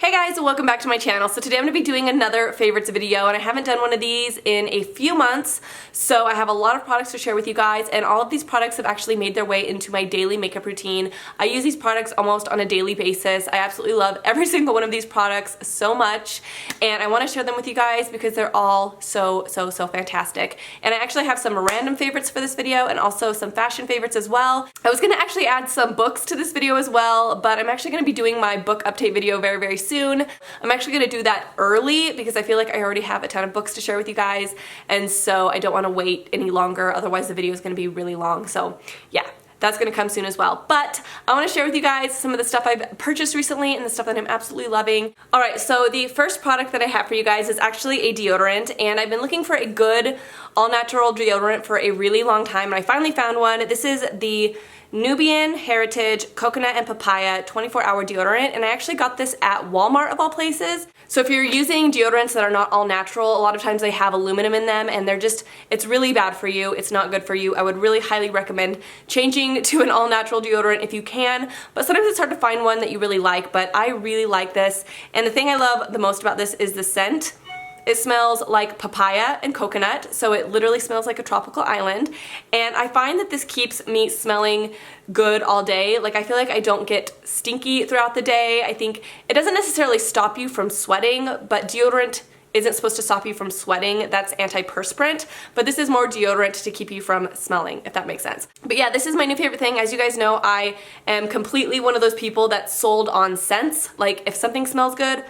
Hey guys, and welcome back to my channel. So today I'm going to be doing another favorites video, and I haven't done one of these in a few months, so I have a lot of products to share with you guys, and all of these products have actually made their way into my daily makeup routine. I use these products almost on a daily basis. I absolutely love every single one of these products so much, and I want to share them with you guys because they're all so fantastic. And I actually have some random favorites for this video and also some fashion favorites as well. I was going to actually add some books to this video as well, but I'm actually going to be doing my book update video very soon. I'm actually going to do that early because I feel like I already have a ton of books to share with you guys, and so I don't want to wait any longer, otherwise the video is going to be really long. So yeah, that's going to come soon as well. But I want to share with you guys some of the stuff I've purchased recently and the stuff that I'm absolutely loving. Alright, so the first product that I have for you guys is actually a deodorant, and I've been looking for a good all-natural deodorant for a really long time, and I finally found one. This is the Nubian Heritage Coconut and Papaya 24-hour deodorant, and I actually got this at Walmart of all places. So if you're using deodorants that are not all natural, a lot of times they have aluminum in them, and it's really bad for you. It's not good for you. I would really highly recommend changing to an all-natural deodorant if you can, but sometimes it's hard to find one that you really like, but I really like this. And the thing I love the most about this is the scent. It smells like papaya and coconut, so it literally smells like a tropical island, and I find that this keeps me smelling good all day. Like, I feel like I don't get stinky throughout the day. I think it doesn't necessarily stop you from sweating, but deodorant isn't supposed to stop you from sweating. That's antiperspirant, but this is more deodorant to keep you from smelling, if that makes sense. But yeah, this is my new favorite thing. As you guys know, I am completely one of those people that's sold on scents. Like, if something smells good,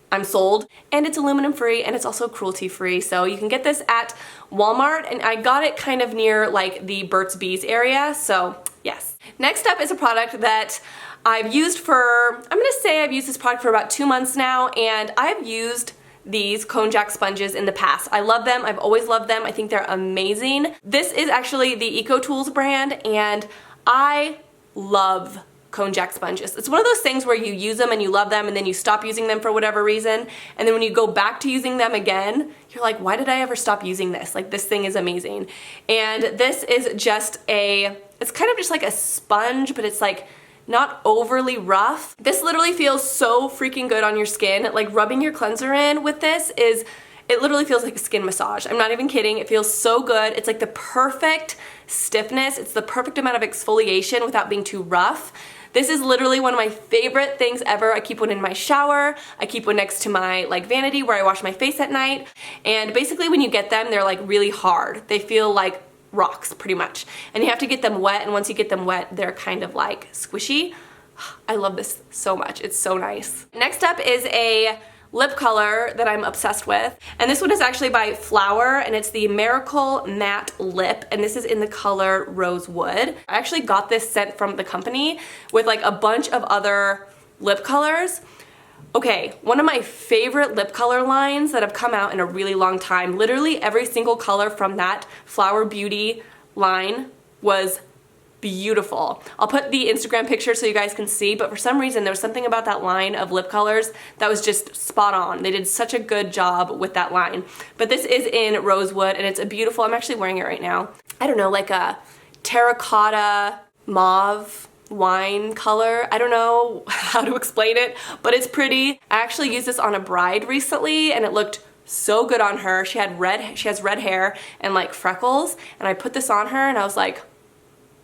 I'm sold. And it's aluminum free, and it's also cruelty free, so you can get this at Walmart, and I got it kind of near like the Burt's Bees area, so yes. Next up is a product that I've used for, I'm gonna say I've used this product for about 2 months now, and I've used these Konjac sponges in the past. I love them. I've always loved them. I think they're amazing. This is actually the ecoTools brand, and I love Konjac sponges. It's one of those things where you use them and you love them, and then you stop using them for whatever reason, and then when you go back to using them again, you're like, why did I ever stop using this? Like, this thing is amazing. And this is just it's kind of just like a sponge, but it's like not overly rough. This literally feels so freaking good on your skin. Like, rubbing your cleanser in with this it literally feels like a skin massage. I'm not even kidding. It feels so good. It's like the perfect stiffness. It's the perfect amount of exfoliation without being too rough. This is literally one of my favorite things ever. I keep one in my shower. I keep one next to my vanity where I wash my face at night. And basically when you get them, they're like really hard. They feel like rocks pretty much. And you have to get them wet, and once you get them wet, they're kind of like squishy. I love this so much. It's so nice. Next up is a lip color that I'm obsessed with, and this one is actually by Flower, and it's the Miracle Matte Lip, and this is in the color Rosewood. I actually got this scent from the company with like a bunch of other lip colors. Okay, one of my favorite lip color lines that have come out in a really long time. Literally every single color from that Flower Beauty line was beautiful. I'll put the Instagram picture so you guys can see, but for some reason there was something about that line of lip colors that was just spot on. They did such a good job with that line. But this is in Rosewood, and it's a beautiful, I'm actually wearing it right now, I don't know, like a terracotta mauve wine color. I don't know how to explain it, but it's pretty. I actually used this on a bride recently, and it looked so good on her. She has red hair and like freckles, and I put this on her and I was like,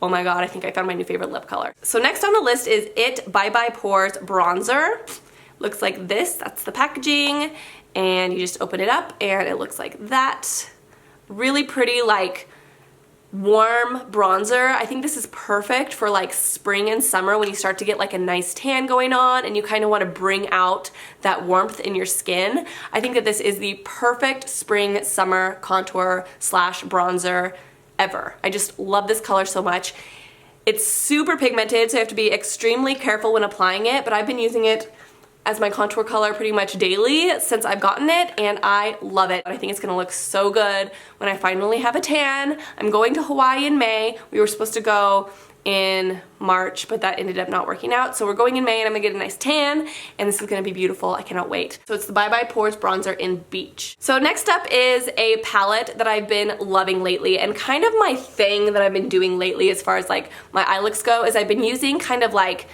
oh my god, I think I found my new favorite lip color. So next on the list is It Bye Bye Pores Bronzer. Looks like this. That's the packaging, and you just open it up and it looks like that. Really pretty, like warm bronzer. I think this is perfect for like spring and summer when you start to get like a nice tan going on and you kind of want to bring out that warmth in your skin. I think that this is the perfect spring summer contour slash bronzer ever. I just love this color so much. It's super pigmented, so you have to be extremely careful when applying it, but I've been using it as my contour color pretty much daily since I've gotten it, and I love it. I think it's gonna look so good when I finally have a tan. I'm going to Hawaii in May. We were supposed to go in March, but that ended up not working out. So we're going in May, and I'm gonna get a nice tan, and this is gonna be beautiful. I cannot wait. So it's the Bye Bye Pores Bronzer in Beach. So next up is a palette that I've been loving lately, and kind of my thing that I've been doing lately as far as like my eye looks go is I've been using kind of like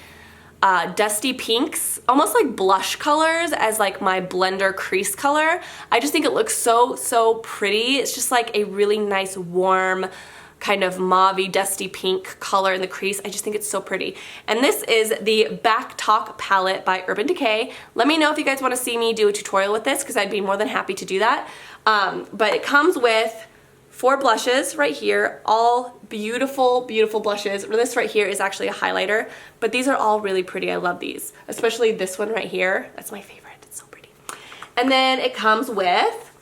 dusty pinks, almost like blush colors as like my blender crease color. I just think it looks so pretty. It's just like a really nice warm kind of mauve-y dusty pink color in the crease. I just think it's so pretty. And this is the BackTalk palette by Urban Decay. Let me know if you guys want to see me do a tutorial with this because I'd be more than happy to do that. But it comes with 4 blushes right here, all beautiful blushes. This right here is actually a highlighter, but these are all really pretty. I love these, especially this one right here. That's my favorite. It's so pretty. And then it comes with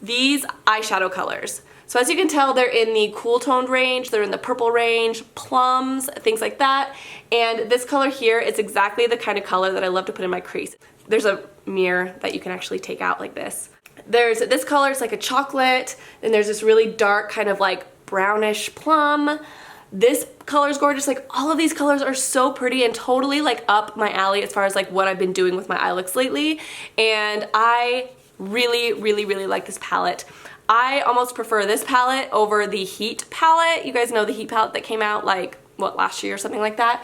these eyeshadow colors. So as you can tell, they're in the cool toned range, they're in the purple range, plums, things like that. And this color here is exactly the kind of color that I love to put in my crease. There's a mirror that you can actually take out like this. There's this color, it's like a chocolate, and there's this really dark kind of like brownish plum. This color is gorgeous. Like all of these colors are so pretty and totally like up my alley as far as like what I've been doing with my eye looks lately. And I really like this palette. I almost prefer this palette over the Heat palette. You guys know the Heat palette that came out like, what, last year or something like that?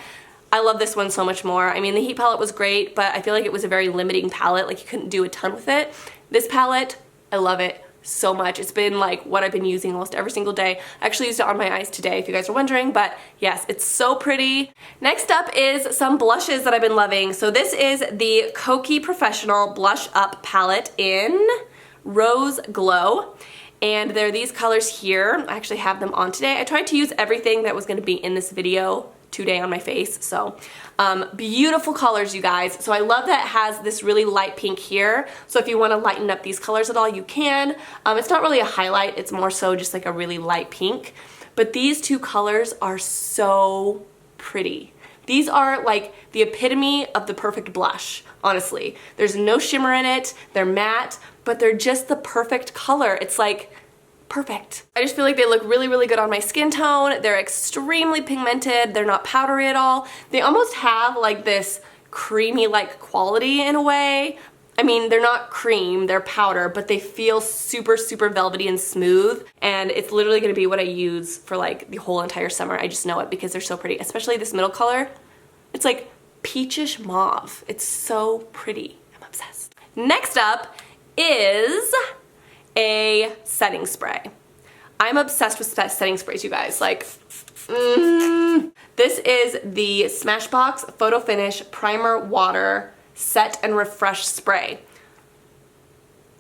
I love this one so much more. I mean, the Heat palette was great, but I feel like it was a very limiting palette. Like you couldn't do a ton with it. This palette, I love it so much. It's been like what I've been using almost every single day. I actually used it on my eyes today if you guys are wondering, but yes, it's so pretty. Next up is some blushes that I've been loving. So this is the Kokie Professional Blush Up palette in Rose Glow. And they're these colors here. I actually have them on today. I tried to use everything that was going to be in this video today on my face. So beautiful colors, you guys. So I love that it has this really light pink here. So if you want to lighten up these colors at all, you can. It's not really a highlight. It's more so just like a really light pink. But these two colors are so pretty. These are like the epitome of the perfect blush, honestly. There's no shimmer in it. They're matte, but they're just the perfect color. It's like perfect. I just feel like they look really good on my skin tone. They're extremely pigmented. They're not powdery at all. They almost have like this creamy-like quality in a way. I mean, they're not cream, they're powder, but they feel super velvety and smooth. And it's literally gonna be what I use for like the whole entire summer. I just know it because they're so pretty, especially this middle color. It's like peachish mauve. It's so pretty. I'm obsessed. Next up is a setting spray. I'm obsessed with setting sprays, you guys. Like, this is the Smashbox Photo Finish Primer Water Set and Refresh Spray.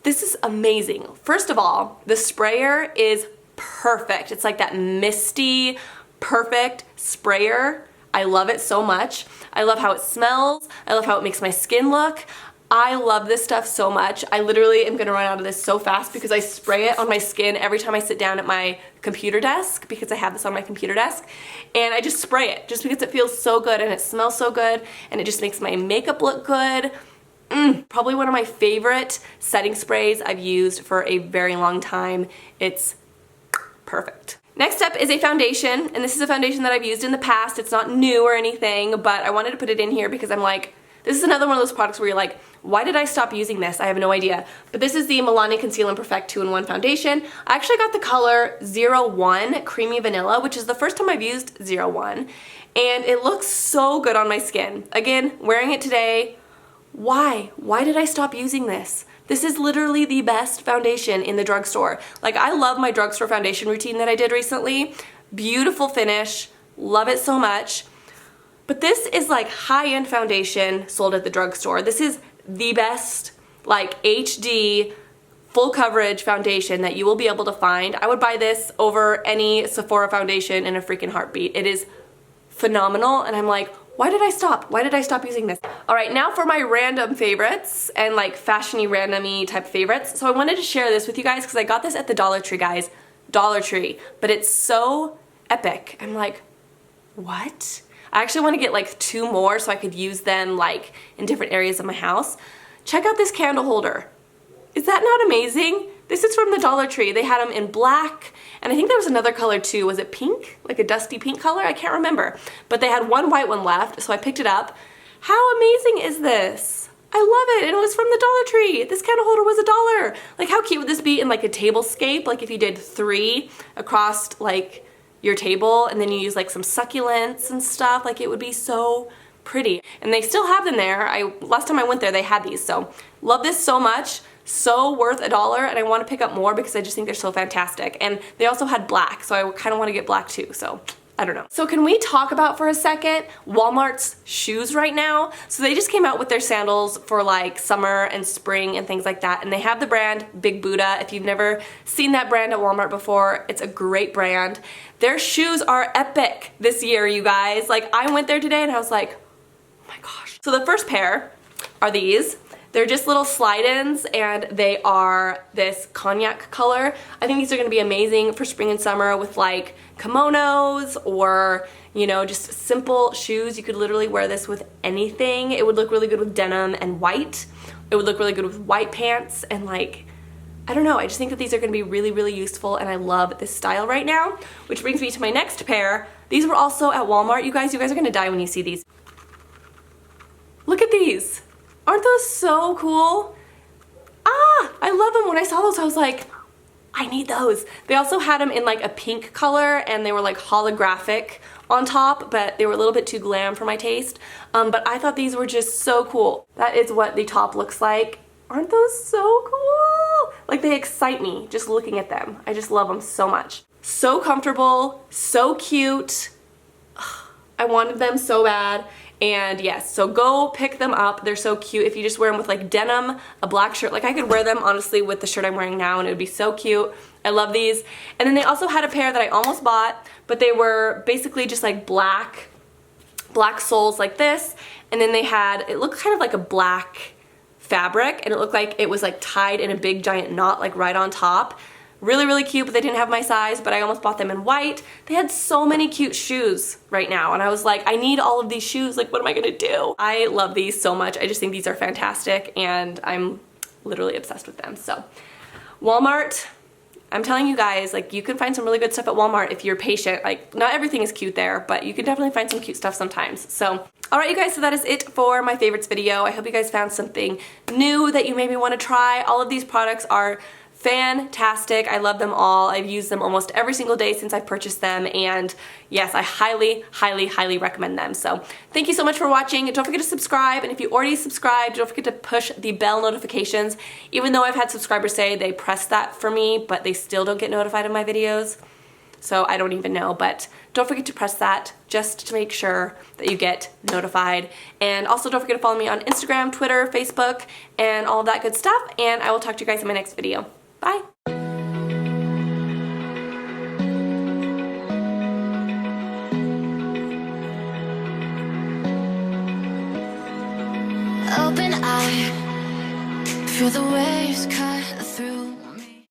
This is amazing. First of all, the sprayer is perfect. It's like that misty, perfect sprayer. I love it so much. I love how it smells. I love how it makes my skin look. I love this stuff so much. I literally am gonna run out of this so fast because I spray it on my skin every time I sit down at my computer desk because I have this on my computer desk. And I just spray it just because it feels so good and it smells so good and it just makes my makeup look good. Probably one of my favorite setting sprays I've used for a very long time. It's perfect. Next up is a foundation, and this is a foundation that I've used in the past. It's not new or anything, but I wanted to put it in here because I'm like, this is another one of those products where you're like, why did I stop using this? I have no idea. But this is the Milani Conceal and Perfect 2-in-1 foundation. I actually got the color 01 Creamy Vanilla, which is the first time I've used 01. And it looks so good on my skin. Again, wearing it today. Why? Why did I stop using this? This is literally the best foundation in the drugstore. Like, I love my drugstore foundation routine that I did recently. Beautiful finish. Love it so much. But this is like high-end foundation sold at the drugstore. This is the best like HD full coverage foundation that you will be able to find. I would buy this over any Sephora foundation in a freaking heartbeat. It is phenomenal and I'm like, why did I stop? Why did I stop using this? All right, now for my random favorites and like fashiony randomy type favorites. So I wanted to share this with you guys because I got this at the Dollar Tree, guys. Dollar Tree, but it's so epic. I'm like, what? I actually want to get like 2 more so I could use them like in different areas of my house. Check out this candle holder. Is that not amazing? This is from the Dollar Tree. They had them in black, and I think there was another color too. Was it pink? Like a dusty pink color? I can't remember. But they had one white one left, so I picked it up. How amazing is this? I love it, and it was from the Dollar Tree. This candle holder was $1. Like, how cute would this be in like a tablescape? Like if you did 3 across like your table and then you use like some succulents and stuff, like it would be so pretty. And they still have them there. Last time I went there, they had these. So love this so much. So worth $1, and I want to pick up more because I just think they're so fantastic. And they also had black, so I kind of want to get black too. So I don't know. So can we talk about for a second Walmart's shoes right now? So they just came out with their sandals for like summer and spring and things like that, and they have the brand Big Buddha. If you've never seen that brand at Walmart before, it's a great brand. Their shoes are epic this year, you guys. Like, I went there today and I was like, oh my gosh. So the first pair are these. They're just little slide-ins, and they are this cognac color. I think these are gonna be amazing for spring and summer with like kimonos or, you know, just simple shoes. You could literally wear this with anything. It would look really good with denim and white. It would look really good with white pants and like, I don't know, I just think that these are gonna be really, really useful, and I love this style right now. Which brings me to my next pair. These were also at Walmart. You guys are gonna die when you see these. Look at these. Aren't those so cool? Ah, I love them. When I saw those, I was like, I need those. They also had them in like a pink color, and they were like holographic on top, but they were a little bit too glam for my taste. But I thought these were just so cool. That is what the top looks like. Aren't those so cool? Like, they excite me just looking at them. I just love them so much. So comfortable, so cute. I wanted them so bad. And yes, so go pick them up. They're so cute. If you just wear them with like denim, a black shirt, like I could wear them honestly with the shirt I'm wearing now and it would be so cute. I love these. And then they also had a pair that I almost bought, but they were basically just like black soles like this. And then they had, it looked kind of like a black fabric, and it looked like it was like tied in a big giant knot like right on top. Really, really cute, but they didn't have my size, but I almost bought them in white. They had so many cute shoes right now, and I was like, I need all of these shoes. Like, what am I gonna do? I love these so much. I just think these are fantastic, and I'm literally obsessed with them. So, Walmart, I'm telling you guys, like, you can find some really good stuff at Walmart if you're patient. Like, not everything is cute there, but you can definitely find some cute stuff sometimes. So, alright you guys, so that is it for my favorites video. I hope you guys found something new that you maybe want to try. All of these products are fantastic. I love them all. I've used them almost every single day since I've purchased them, and yes, I highly, highly, highly recommend them. So thank you so much for watching. Don't forget to subscribe, and if you already subscribed, don't forget to push the bell notifications. Even though I've had subscribers say they press that for me, but they still don't get notified of my videos. So I don't even know, but don't forget to press that just to make sure that you get notified. And also don't forget to follow me on Instagram, Twitter, Facebook, and all of that good stuff. And I will talk to you guys in my next video. Bye. Open eye, feel the waves cut